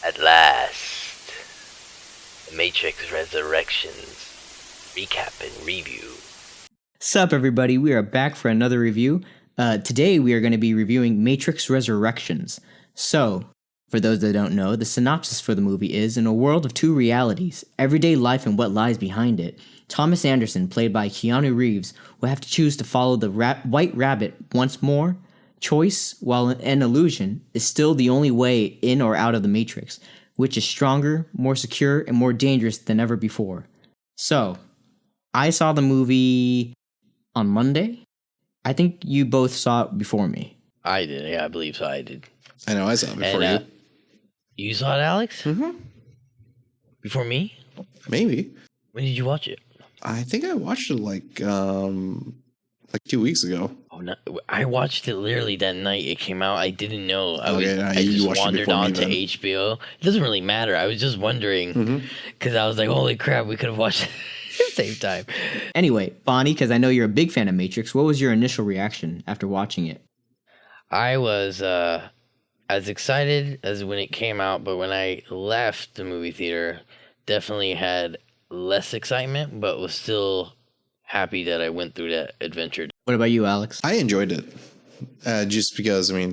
At last, The Matrix Resurrections recap and review. Sup, everybody? We are back for another review. Today, we are going to be reviewing Matrix Resurrections. So, for those that don't know, the synopsis for the movie is, in a world of two realities, everyday life and what lies behind it, Thomas Anderson, played by Keanu Reeves, will have to choose to follow the White Rabbit once more. Choice, while an illusion, is still the only way in or out of the Matrix, which is stronger, more secure, and more dangerous than ever before. So, I saw the movie on Monday. I think you both saw it before me. I did, yeah, I believe so. I did. I know, I saw it before you. You saw it, Alex? Mm-hmm. Before me? Maybe. When did you watch it? I think I watched it like 2 weeks ago. Oh no! I watched it literally that night it came out. I didn't know. I You just watched it wandered before me onto then. HBO. It doesn't really matter. I was just wondering because I was like, "Holy crap, we could have watched it at the same time." Anyway, Bonnie, because I know you're a big fan of Matrix, what was your initial reaction after watching it? I was as excited as when it came out, but when I left the movie theater, definitely had less excitement, but was still happy that I went through that adventure. What about you, Alex? I enjoyed it. Just because, I mean,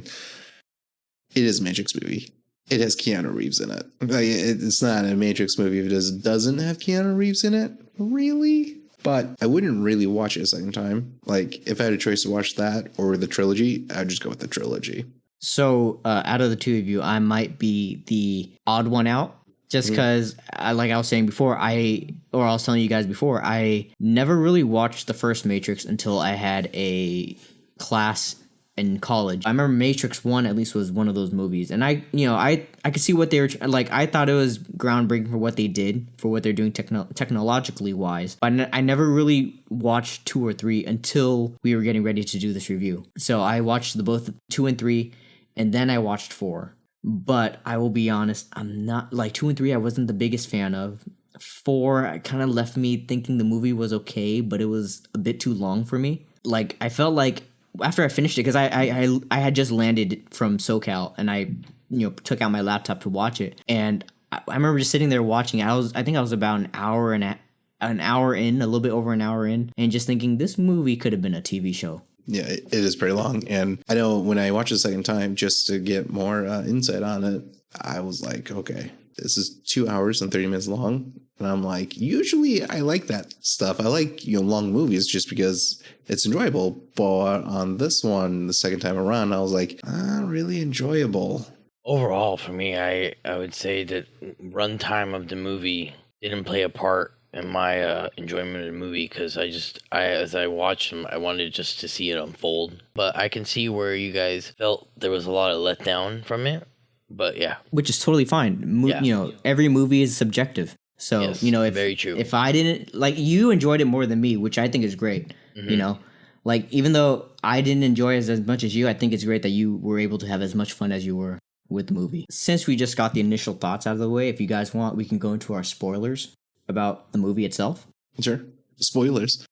it is a Matrix movie. It has Keanu Reeves in it. Like, it's not a Matrix movie if it doesn't have Keanu Reeves in it, really. But I wouldn't really watch it a second time. Like, if I had a choice to watch that or the trilogy, I'd just go with the trilogy. So, out of the two of you, I might be the odd one out. Just because, like I was saying before, I was telling you guys before, I never really watched the first Matrix until I had a class in college. I remember Matrix 1 at least was one of those movies. And I could see what they were, like, I thought it was groundbreaking for what they did, for what they're doing technologically wise. But I never really watched 2 or 3 until we were getting ready to do this review. So I watched both 2 and 3, and then I watched 4. But I will be honest, I'm not, like, 2 and 3 I wasn't the biggest fan of. 4 kind of left me thinking the movie was okay, but it was a bit too long for me. Like, I felt like after I finished it, because I had just landed from SoCal and I took out my laptop to watch it, and I remember just sitting there watching it. I think I was about an hour in, a little bit over an hour in, and just thinking this movie could have been a TV show. Yeah, it is pretty long. And I know when I watched it the second time, just to get more insight on it, I was like, okay, this is 2 hours and 30 minutes long. And I'm like, usually I like that stuff. I like, long movies just because it's enjoyable. But on this one, the second time around, I was like, not really enjoyable. Overall, for me, I would say that runtime of the movie didn't play a part in my enjoyment of the movie, because as I watched them, I wanted just to see it unfold. But I can see where you guys felt there was a lot of letdown from it. But yeah, which is totally fine. Every movie is subjective. So yes, very true. If I didn't, like, you enjoyed it more than me, which I think is great. Like, even though I didn't enjoy it as much as you, I think it's great that you were able to have as much fun as you were with the movie. Since we just got the initial thoughts out of the way, if you guys want, we can go into our spoilers about the movie itself. Sure. Spoilers.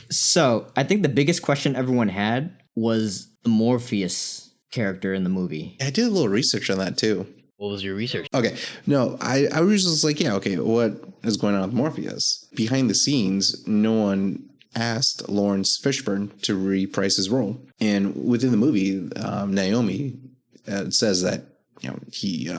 So, I think the biggest question everyone had was the Morpheus character in the movie. I did a little research on that too. What was your research? Okay. No, I was just like, yeah, okay, what is going on with Morpheus? Behind the scenes, no one asked Lawrence Fishburne to reprise his role. And within the movie, Naomi says that, he...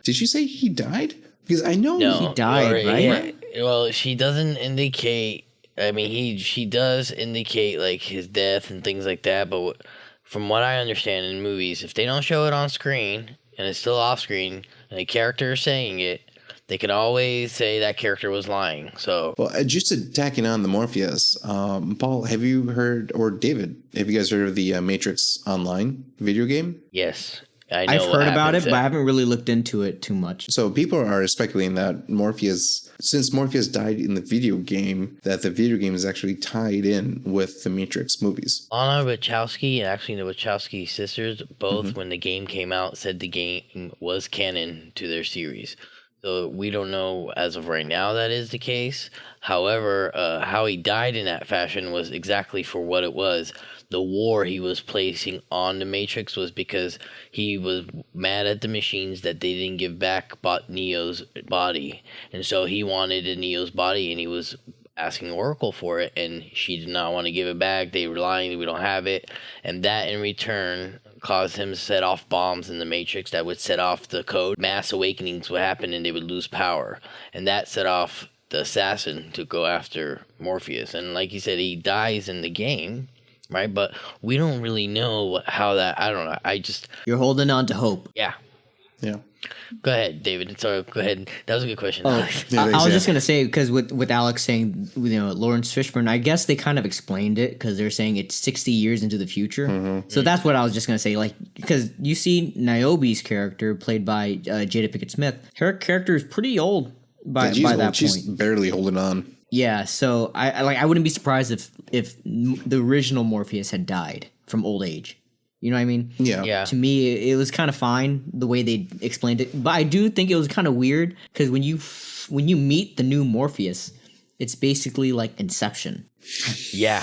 did you say he died? Because I know he died, right? Yeah. Well, she doesn't indicate... I mean, she does indicate, like, his death and things like that, but from what I understand in movies, if they don't show it on screen and it's still off screen and the character is saying it, they can always say that character was lying. So, well, just tacking on the Morpheus, Paul, have you heard, or David, have you guys heard of the Matrix Online video game? Yes, I know. I've heard about it, but I haven't really looked into it too much. So people are speculating that Morpheus, since Morpheus died in the video game, that the video game is actually tied in with the Matrix movies. Lana Wachowski and actually the Wachowski sisters, both when the game came out, said the game was canon to their series. So we don't know as of right now that is the case. However, how he died in that fashion was exactly for what it was. The war he was placing on the Matrix was because he was mad at the machines that they didn't give back Neo's body. And so he wanted a Neo's body, and he was asking Oracle for it, and she did not want to give it back. They were lying, we don't have it. And that in return caused him to set off bombs in the Matrix that would set off the code. Mass awakenings would happen and they would lose power. And that set off the assassin to go after Morpheus. And like you said, he dies in the game, right? But we don't really know how that, I don't know. You're holding on to hope. Yeah. Yeah. Go ahead, David. Sorry, go ahead. That was a good question. Oh, I was just going to say, because with Alex saying, Lawrence Fishburne, I guess they kind of explained it because they're saying it's 60 years into the future. Mm-hmm. So that's what I was just going to say. Like, because you see Niobe's character played by Jada Pinkett Smith. Her character is pretty old by that point. She's barely holding on. Yeah, so I wouldn't be surprised if the original Morpheus had died from old age. You know what I mean? Yeah. To me, it was kind of fine the way they explained it, but I do think it was kind of weird because when you meet the new Morpheus, it's basically like Inception. Yeah.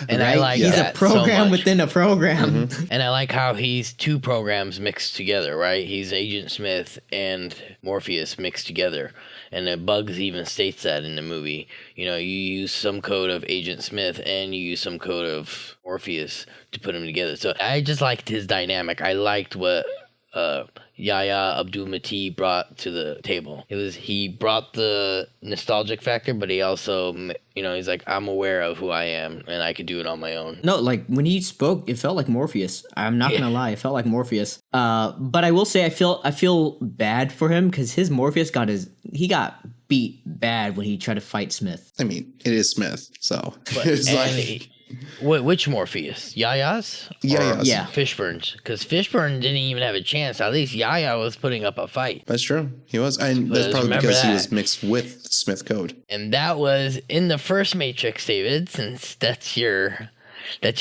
And right? I like he's that a program so much. within a program. Mm-hmm. And I like how he's two programs mixed together, right? He's Agent Smith and Morpheus mixed together. And Bugs even states that in the movie. You use some code of Agent Smith and you use some code of Morpheus to put them together. So I just liked his dynamic. I liked what Yahya Abdul-Mateen brought to the table. He brought the nostalgic factor, but he also, he's like, I'm aware of who I am and I could do it on my own. No, like when he spoke, it felt like Morpheus. I'm not gonna lie, it felt like Morpheus. But I will say, I feel bad for him because his Morpheus got beat bad when he tried to fight Smith. I mean, it is Smith, so it's like. Which Morpheus? Yahya's? Yahya's. Yeah. Fishburne's. Because Fishburne didn't even have a chance. At least Yahya was putting up a fight. That's true. He was. And that's probably because he was mixed with Smith code. And that was in the first Matrix, David, since that's your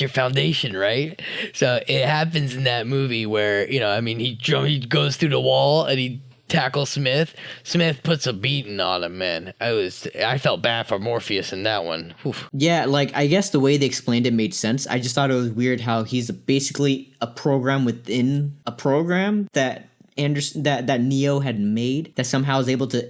foundation, right? So it happens in that movie where, he goes through the wall and he tackle Smith. Smith puts a beating on him, man. I felt bad for Morpheus in that one. Oof. Yeah, like I guess the way they explained it made sense. I just thought it was weird how he's basically a program within a program that that Neo had made that somehow is able to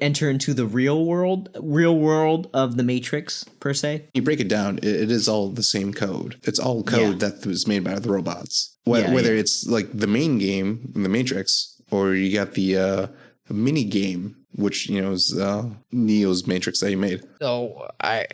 enter into the real world of the Matrix per se. You break it down, it is all the same code. It's all code that was made by the robots. Whether it's like the main game in the Matrix, or you got the mini game, which is Neo's Matrix that he made. So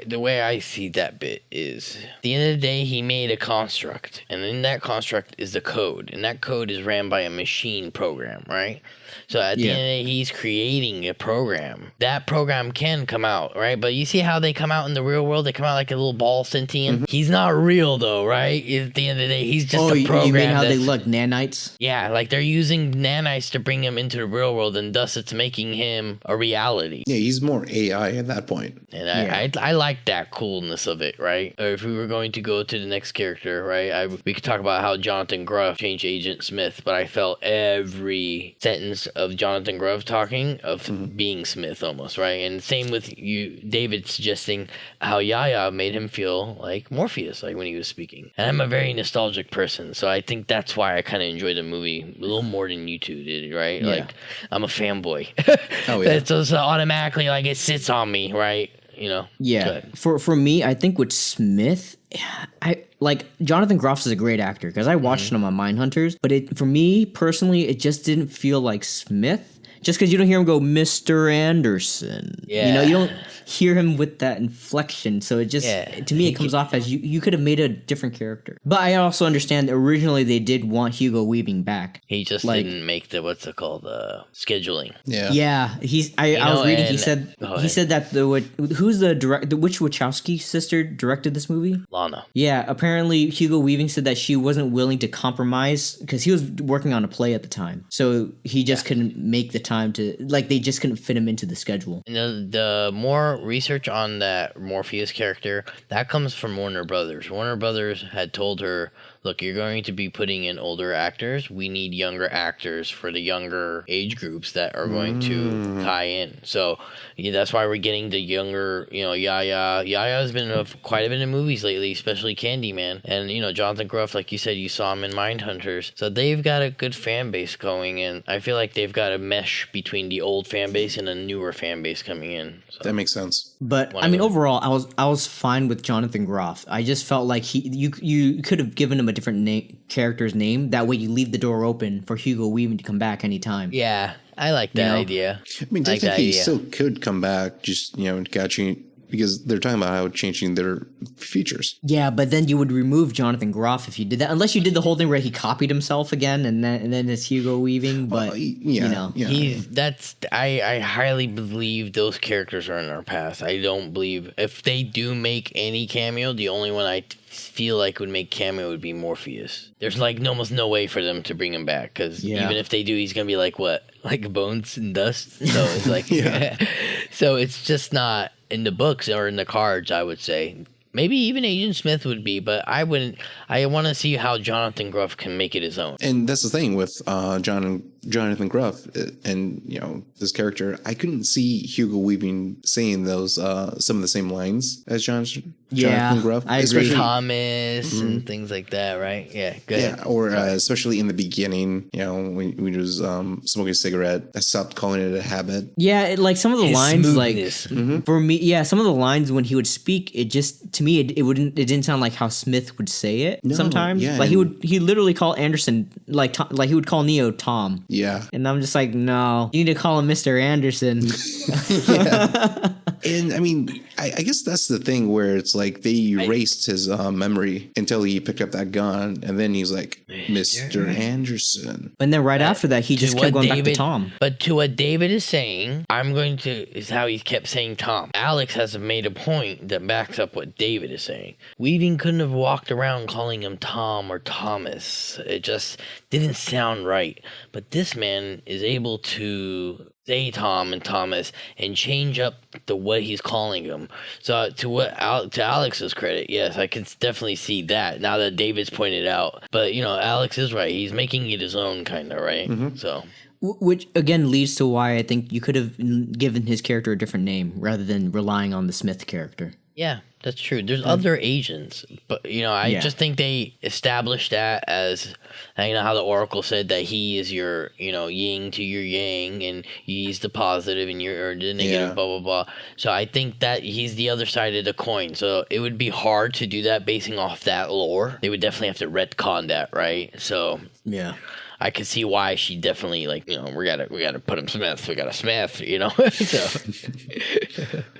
the way I see that bit is, at the end of the day, he made a construct, and in that construct is the code, and that code is ran by a machine program, right? So at the end of the day, he's creating a program. That program can come out, right? But you see how they come out in the real world? They come out like a little ball sentient. Mm-hmm. He's not real though, right? At the end of the day, he's just a program. You mean how they look, nanites? Yeah, like they're using nanites to bring him into the real world, and thus it's making him a reality. Yeah, he's more AI at that point. And I like that coolness of it, right? Or if we were going to go to the next character, right? We could talk about how Jonathan Groff changed Agent Smith, but I felt every sentence of Jonathan Groff talking of being Smith almost, right? And same with you, David, suggesting how Yahya made him feel like Morpheus, like when he was speaking. And I'm a very nostalgic person, so I think that's why I kind of enjoyed the movie a little more than you two did, right? Yeah. Like, I'm a fanboy. Oh, yeah. So automatically, like, it sits on me, right? Yeah. For me, I think with Smith, I like Jonathan Groff is a great actor because I watched him on Mindhunters, but for me personally, it just didn't feel like Smith. Just because you don't hear him go, Mr. Anderson. Yeah. You don't hear him with that inflection. So it just, to me, it comes off as you could have made a different character. But I also understand that originally they did want Hugo Weaving back. He just didn't make the, scheduling. Yeah. Yeah. I was reading, he said that which Wachowski sister directed this movie? Lana. Yeah. Apparently Hugo Weaving said that she wasn't willing to compromise because he was working on a play at the time. So he just couldn't make the time to, like, they just couldn't fit him into the schedule. And the more research on that Morpheus character, that comes from Warner Brothers. Warner Brothers had told her, look, you're going to be putting in older actors. We need younger actors for the younger age groups that are going to tie in. So that's why we're getting the younger, Yaya. Yaya's been in quite a bit of movies lately, especially Candyman. And, Jonathan Groff, like you said, you saw him in Mindhunters. So they've got a good fan base going, and I feel like they've got a mesh between the old fan base and a newer fan base coming in. So. That makes sense. But I mean, overall, I was fine with Jonathan Groff. I just felt like you could have given him a different character's name. That way, you leave the door open for Hugo Weaving to come back anytime. Yeah, I like that idea. I mean, technically, he still could come back. Just catching. Because they're talking about how changing their features. Yeah, but then you would remove Jonathan Groff if you did that, unless you did the whole thing where he copied himself again, and then it's Hugo Weaving. But I highly believe those characters are in our past. I don't believe if they do make any cameo, the only one I feel like would make cameo would be Morpheus. There's almost no way for them to bring him back because even if they do, he's gonna be like bones and dust. So it's like so it's just not in the books or in the cards, I would say. Maybe even Agent Smith would be, but I wouldn't. I want to see how Jonathan Groff can make it his own. And that's the thing with Jonathan Groff and this character. I couldn't see Hugo Weaving saying those some of the same lines as Jonathan Groff. I agree. Thomas and things like that, right? Yeah, good. Yeah, or especially in the beginning, when he was smoking a cigarette, I stopped calling it a habit. Yeah, some of the lines, smoothness. For me, some of the lines when he would speak, it just to me it didn't sound like how Smith would say it. Sometimes, he literally call Anderson he would call Neo Tom. Yeah, and I'm just like, no, you need to call him Mr. Anderson. Yeah. And I mean, I guess that's the thing where it's like they erased his memory until he picked up that gun, and then he's like, Mr. Anderson. And then after that, he just kept going back to Tom. But to what David is saying, is how he kept saying Tom. Alex has made a point that backs up what David is saying. Weaving couldn't have walked around calling him Tom or Thomas. It just didn't sound right. But this man is able to say Tom and Thomas and change up the way he's calling him. So to Alex's credit, yes, I can definitely see that now that David's pointed out. But Alex is right. He's making it his own kind of, right? Mm-hmm. So. Which again leads to why I think you could have given his character a different name rather than relying on the Smith character. Yeah, that's true. There's other agents, but I just think they established that as how the Oracle said that he is your yin to your yang, and he's the positive and you're the negative, blah blah blah. So I think that he's the other side of the coin. So it would be hard to do that basing off that lore. They would definitely have to retcon that, right? So yeah. I could see why she definitely we gotta put him Smith. We got a Smith,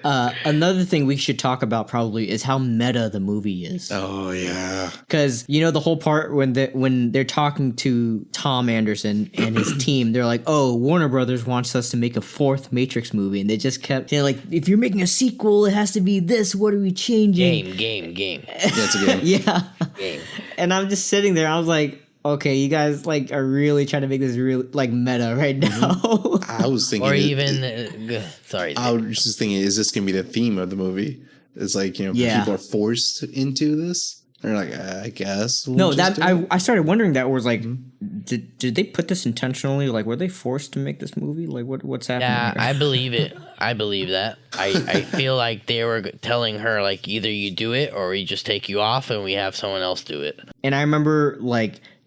So another thing we should talk about probably is how meta the movie is. Oh yeah, because the whole part when they're talking to Tom Anderson and his team, they're like, "Oh, Warner Brothers wants us to make a fourth Matrix movie," and they just kept saying "If you're making a sequel, it has to be this. What are we changing?" Game. Yeah, it's a game. Yeah. Game. And I'm just sitting there. I was like, okay, you guys are really trying to make this real meta right now. I was thinking, or even sorry. I was just thinking, is this gonna be the theme of the movie? It's people are forced into this. They're like, I guess. I started wondering that was did they put this intentionally? Were they forced to make this movie? What's happening? Yeah, here? I believe it. I believe that. I feel like they were telling her either you do it or we just take you off and we have someone else do it. And I remember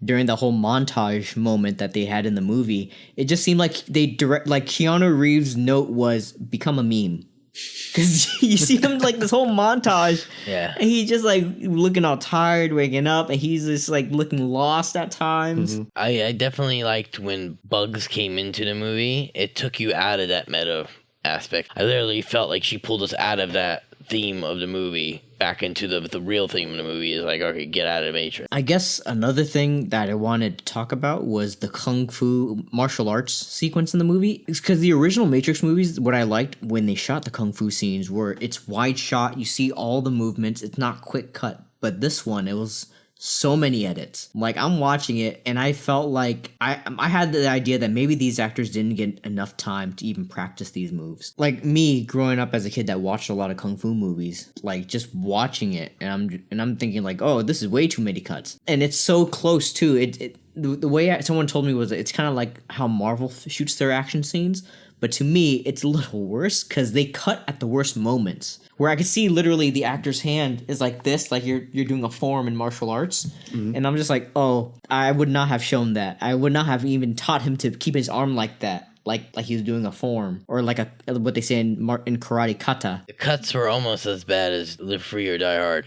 during the whole montage moment that they had in the movie, it just seemed like Keanu Reeves' note was become a meme. Because you see him this whole montage, and he just looking all tired, waking up, and he's just looking lost at times. Mm-hmm. I definitely liked when Bugs came into the movie. It took you out of that meta aspect. I literally felt like she pulled us out of that theme of the movie back into the real theme of the movie. Is okay, get out of Matrix. I guess another thing that I wanted to talk about was the kung fu martial arts sequence in the movie. It's because the original Matrix movies, what I liked when they shot the kung fu scenes were it's wide shot, you see all the movements, it's not quick cut. But this one, it was so many edits. Like, I'm watching it and I felt like I had the idea that maybe these actors didn't get enough time to even practice these moves. Like me growing up as a kid that watched a lot of kung fu movies, like just watching it and I'm thinking like, oh, this is way too many cuts. And it's so close too. The way someone told me was it's kind of like how Marvel shoots their action scenes, but to me it's a little worse because they cut at the worst moments. Where I could see literally the actor's hand is like this, like you're doing a form in martial arts, and I'm just like, oh, I would not have shown that. I would not have even taught him to keep his arm like that. Like he was doing a form, or like what they say in karate, kata. The cuts were almost as bad as Live Free or Die Hard.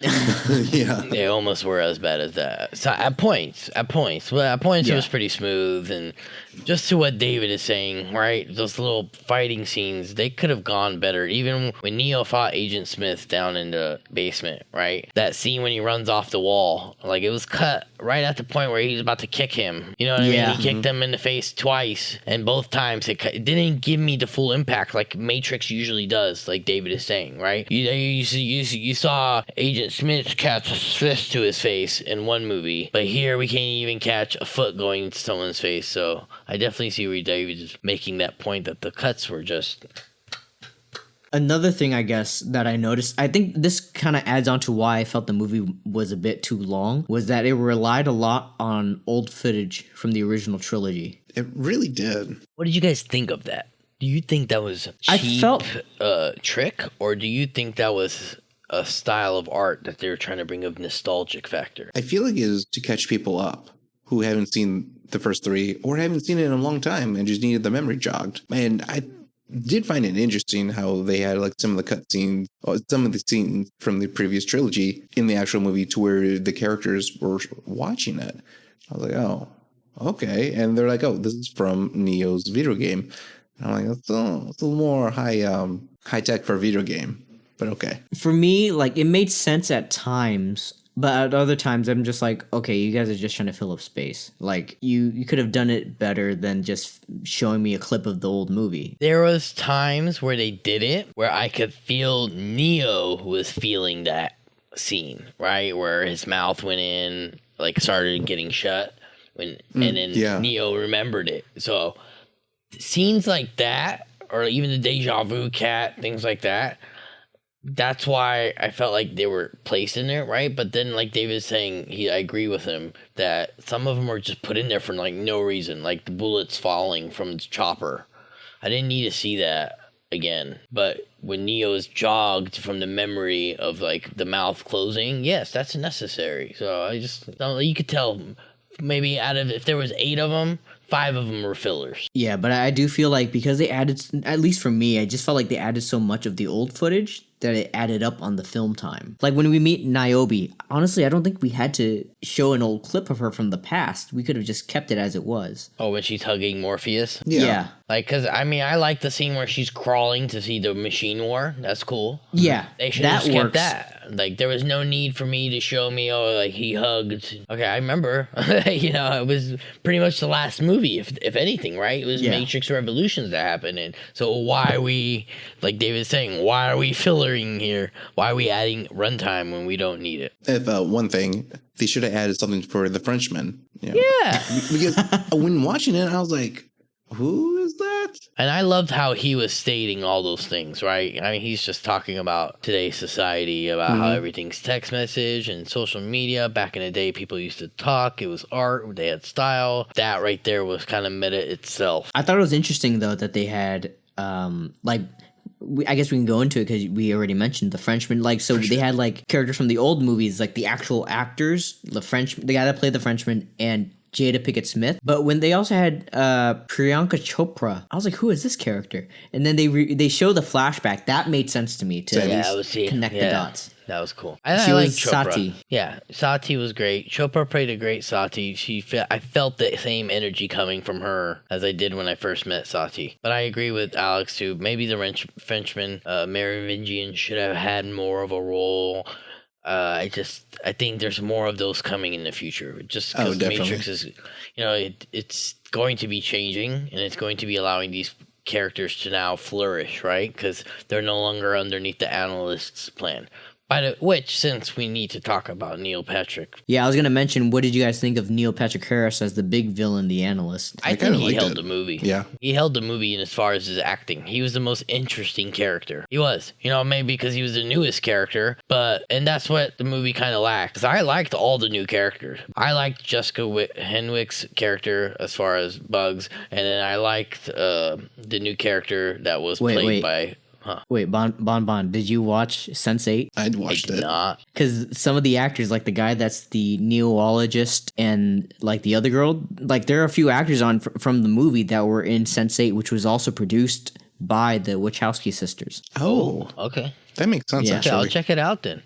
Yeah. They almost were as bad as that. So at points, it was pretty smooth. And just to what David is saying, right? Those little fighting scenes, they could have gone better. Even when Neo fought Agent Smith down in the basement, right? That scene when he runs off the wall, like it was cut right at the point where he's about to kick him. You know what I mean? He kicked him in the face twice, and both times it didn't give me the full impact like Matrix usually does, like David is saying, right? You saw Agent Smith catch a fist to his face in one movie, but here we can't even catch a foot going to someone's face. So I definitely see where David is making that point that the cuts were just... Another thing, I guess, that I noticed, I think this kind of adds on to why I felt the movie was a bit too long, was that it relied a lot on old footage from the original trilogy. It really did. What did you guys think of that? Do you think that was a cheap trick, or do you think that was a style of art that they were trying to bring a nostalgic factor? I feel like it is to catch people up who haven't seen the first three or haven't seen it in a long time and just needed the memory jogged. And I did find it interesting how they had like some of the cut scenes, some of the scenes from the previous trilogy in the actual movie to where the characters were watching it. I was like, oh, okay. And they're like, oh, this is from Neo's video game. And I'm like, it's a little more high tech for a video game, but okay. For me, like, it made sense at times, but at other times I'm just like, okay, you guys are just trying to fill up space. Like, you could have done it better than just showing me a clip of the old movie. There was times where they did it where I could feel Neo was feeling that scene, right? Where his mouth went in, like started getting shut, and then Neo remembered it. So scenes like that, or even the deja vu cat, things like that, that's why I felt like they were placed in there, right? But then, like David's saying, I agree with him that some of them were just put in there for like no reason, like the bullets falling from the chopper. I didn't need to see that again. But when Neo's jogged from the memory of like the mouth closing, yes, that's necessary. So I just, you could tell maybe out of, if there was 8 of them, 5 of them were fillers. Yeah, but I do feel like because they added, at least for me, I just felt like they added so much of the old footage that it added up on the film time. Like when we meet Niobe, honestly, I don't think we had to show an old clip of her from the past. We could have just kept it as it was. Oh, when she's hugging Morpheus? Yeah. Like, because, I mean, I like the scene where she's crawling to see the machine war. That's cool. Yeah, they should have just kept that. Like, there was no need for me to show me, oh, like, he hugged. Okay, I remember. You know, it was pretty much the last movie, if anything, right? It was Matrix Revolutions that happened. And so why are we, like David's saying, why are we fillering here? Why are we adding runtime when we don't need it? If one thing, they should have added something for the Frenchman. You know? Yeah. Because when watching it, I was like, who is that? And I loved how he was stating all those things, right? I mean, he's just talking about today's society, about how everything's text message and social media. Back in the day, people used to talk. It was art. They had style. That right there was kind of meta itself. I thought it was interesting, though, that they had, I guess we can go into it because we already mentioned the Frenchman. Like, so they had like characters from the old movies, like the actual actors, the guy that played the Frenchman, and Jada Pinkett Smith. But when they also had Priyanka Chopra, I was like, who is this character? And then they show the flashback. That made sense to me to at least connect the dots. That was cool. She was Sati. Yeah, Sati was great. Chopra played a great Sati. I felt the same energy coming from her as I did when I first met Sati. But I agree with Alex too. Maybe the Frenchman, Merovingian, should have had more of a role. I think there's more of those coming in the future. Just because Matrix is, it's going to be changing, and it's going to be allowing these characters to now flourish, right? Because they're no longer underneath the analyst's plan. Which, since we need to talk about Neil Patrick, Yeah, I was gonna mention. What did you guys think of Neil Patrick Harris as the big villain, the analyst? I think kinda he liked held it. the movie. Yeah. He held the movie in as far as his acting. He was the most interesting character. He was. Maybe because he was the newest character, and that's what the movie kind of lacked. 'Cause I liked all the new characters. I liked Jessica Henwick's character as far as Bugs, and then I liked the new character that was played by... Wait, Bon, did you watch Sense8? I'd watched it. Not. Because some of the actors, like the guy that's the neologist and like the other girl, like there are a few actors from the movie that were in Sense8, which was also produced by the Wachowski sisters. Oh, Okay. that makes sense, Yeah. Okay, I'll actually. check it out then.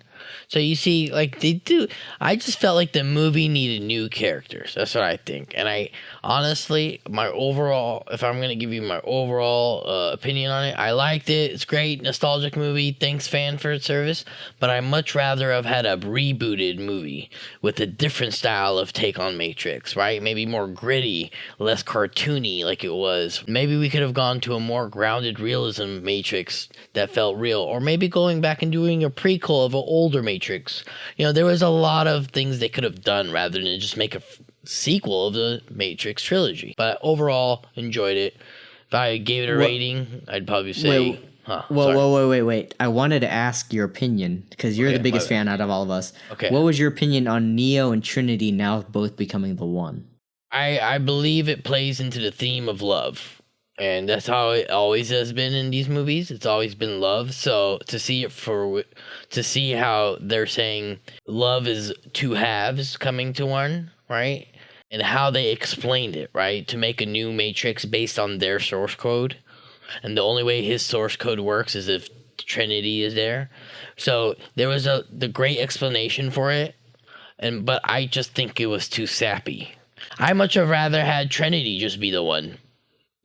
So you see, like they do. I just felt like the movie needed new characters. That's what I think. And I honestly, if I'm gonna give you my overall opinion on it, I liked it. It's great, nostalgic movie. Thanks, fan for its service. But I much rather have had a rebooted movie with a different style of take on Matrix. Right? Maybe more gritty, less cartoony, like it was. Maybe we could have gone to a more grounded realism Matrix that felt real, or maybe going back and doing a prequel of an older Matrix. There was a lot of things they could have done rather than just make a sequel of the Matrix trilogy. But overall, enjoyed it. If I gave it a rating, I'd probably say... Wait. I wanted to ask your opinion, because you're the biggest fan out of all of us. Okay. What was your opinion on Neo and Trinity now both becoming the one? I believe it plays into the theme of love. And that's how it always has been in these movies. It's always been love. So to see how they're saying love is two halves coming to one, right? And how they explained it, right? To make a new Matrix based on their source code. And the only way his source code works is if Trinity is there. So there was the great explanation for it. But I just think it was too sappy. I much have rather had Trinity just be the one,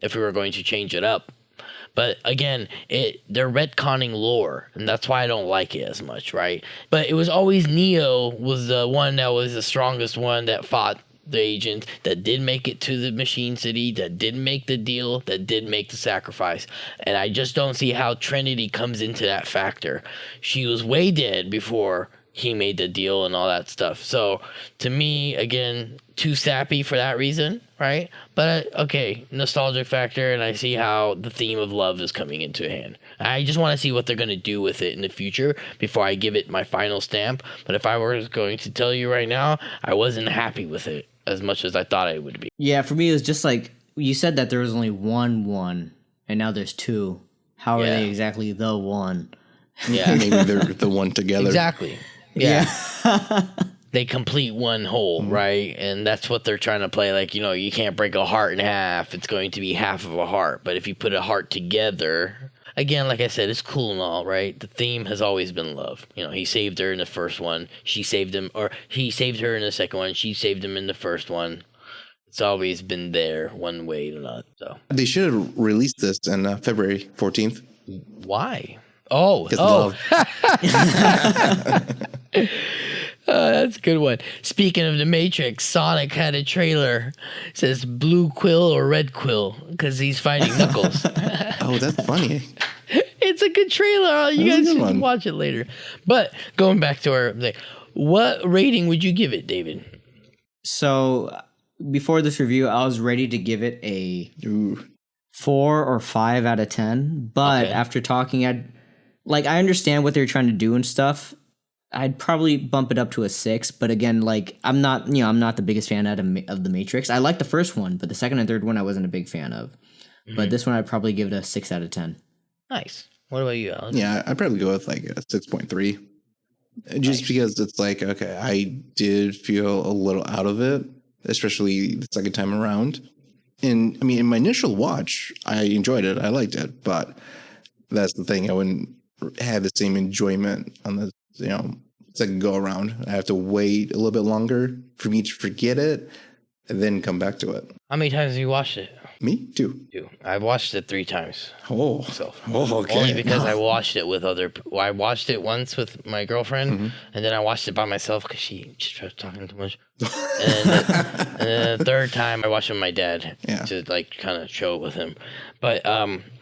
if we were going to change it up. But again, they're retconning lore, and that's why I don't like it as much, right? But it was always Neo was the one that was the strongest one that fought the agent, that did make it to the Machine City, that did make the deal, that did make the sacrifice. And I just don't see how Trinity comes into that factor. She was way dead before he made the deal and all that stuff. So to me, again, too sappy for that reason, right? But okay, nostalgic factor, and I see how the theme of love is coming into hand. I just want to see what they're going to do with it in the future before I give it my final stamp. But if I were going to tell you right now, I wasn't happy with it as much as I thought I would be. Yeah, for me, it was just like, you said that there was only one, and now there's two. How are they exactly the one? Yeah. Maybe they're the one together. Exactly. Yeah. They complete one whole, right? And that's what they're trying to play. Like, you can't break a heart in half. It's going to be half of a heart. But if you put a heart together, again, like I said, it's cool and all, right? The theme has always been love. He saved her in the first one. She saved him, or he saved her in the second one. She saved him in the first one. It's always been there one way or not. So They should have released this on February 14th. why? Oh. Love. That's a good one. Speaking of the Matrix, Sonic had a trailer. It says blue quill or red quill because he's fighting Knuckles. Oh, that's funny. It's a good trailer. You That's a guys good should one. watch it later. But going back to our thing, what rating would you give it, David? So before this review, I was ready to give it a Ooh. 4 or 5 out of 10. But Okay. after talking, I understand what they're trying to do and stuff. I'd probably bump it up to a 6, but again, like I'm not the biggest fan of the Matrix. I like the first one, but the second and third one I wasn't a big fan of. But this one I'd probably give it a 6 out of 10. Nice. What about you, Alan? Yeah, I'd probably go with like a 6.3. Just because it's like, okay, I did feel a little out of it, especially the second time around. And I mean, in my initial watch, I enjoyed it. I liked it. But that's the thing. I wouldn't have the same enjoyment on the, second go around. I have to wait a little bit longer for me to forget it and then come back to it. How many times have you watched it? Me too. I've watched it 3 times. Oh, So okay. only because I watched it with I watched it once with my girlfriend, and then I watched it by myself because she was talking too much. And the third time I watched it with my dad to like kind of show it with him. But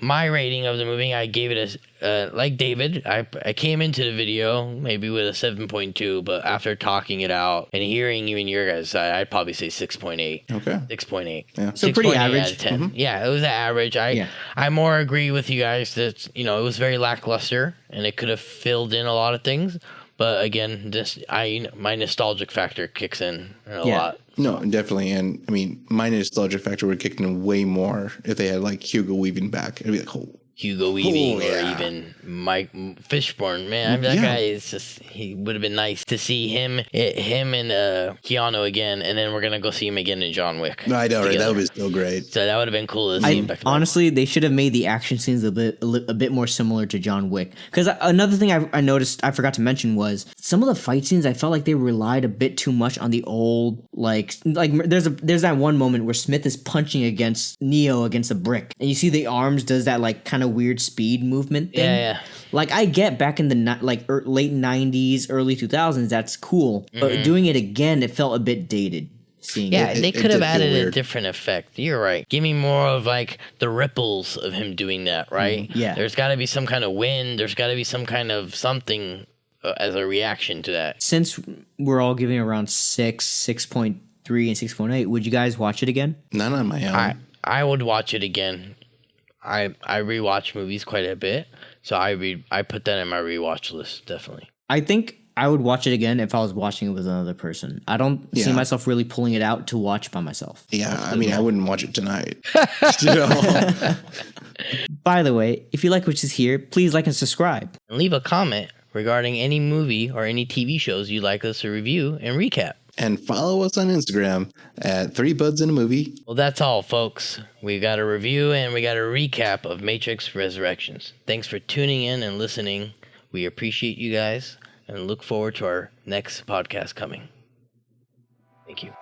my rating of the movie, I gave it a like David. I came into the video maybe with a 7.2, but after talking it out and hearing even your guys' side, I'd probably say 6.8. Okay. 6.8. Yeah. So pretty average. Out of 10. Mm-hmm. Yeah, it was average. I more agree with you guys that it was very lackluster and it could have filled in a lot of things. But again, my nostalgic factor kicks in a lot. No, definitely. And I mean, my nostalgia factor would kick in way more if they had like Hugo Weaving back. It'd be like, oh. Hugo Weaving or even Mike Fishburne. Man, that guy is just, he would have been nice to see him and Keanu again, and then we're going to go see him again in John Wick. I know, right? That would be so great. So that would have been cool to see him back. Honestly, they should have made the action scenes a bit more similar to John Wick. Because another thing I noticed, I forgot to mention, was some of the fight scenes, I felt like they relied a bit too much on the old, like there's that one moment where Smith is punching against Neo against a brick, and you see the arms does that like kind of weird speed movement thing. Yeah. Like I get back in the late 90s, early 2000s, that's cool. But doing it again, it felt a bit dated. They could have added a different effect. You're right. Give me more of like the ripples of him doing that, right? Yeah. There's got to be some kind of wind. There's got to be some kind of something as a reaction to that. Since we're all giving around 6.3, and 6.8, would you guys watch it again? Not on my own. I would watch it again. I rewatch movies quite a bit, so I put that in my rewatch list, definitely. I think I would watch it again if I was watching it with another person. I don't see myself really pulling it out to watch by myself. Yeah, I mean, I wouldn't watch it tonight. By the way, if you like what you hear, please like and subscribe. And leave a comment regarding any movie or any TV shows you'd like us to review and recap. And follow us on Instagram at 3 Buds in a Movie. Well, that's all, folks. We got a review and we got a recap of Matrix Resurrections. Thanks for tuning in and listening. We appreciate you guys and look forward to our next podcast coming. Thank you.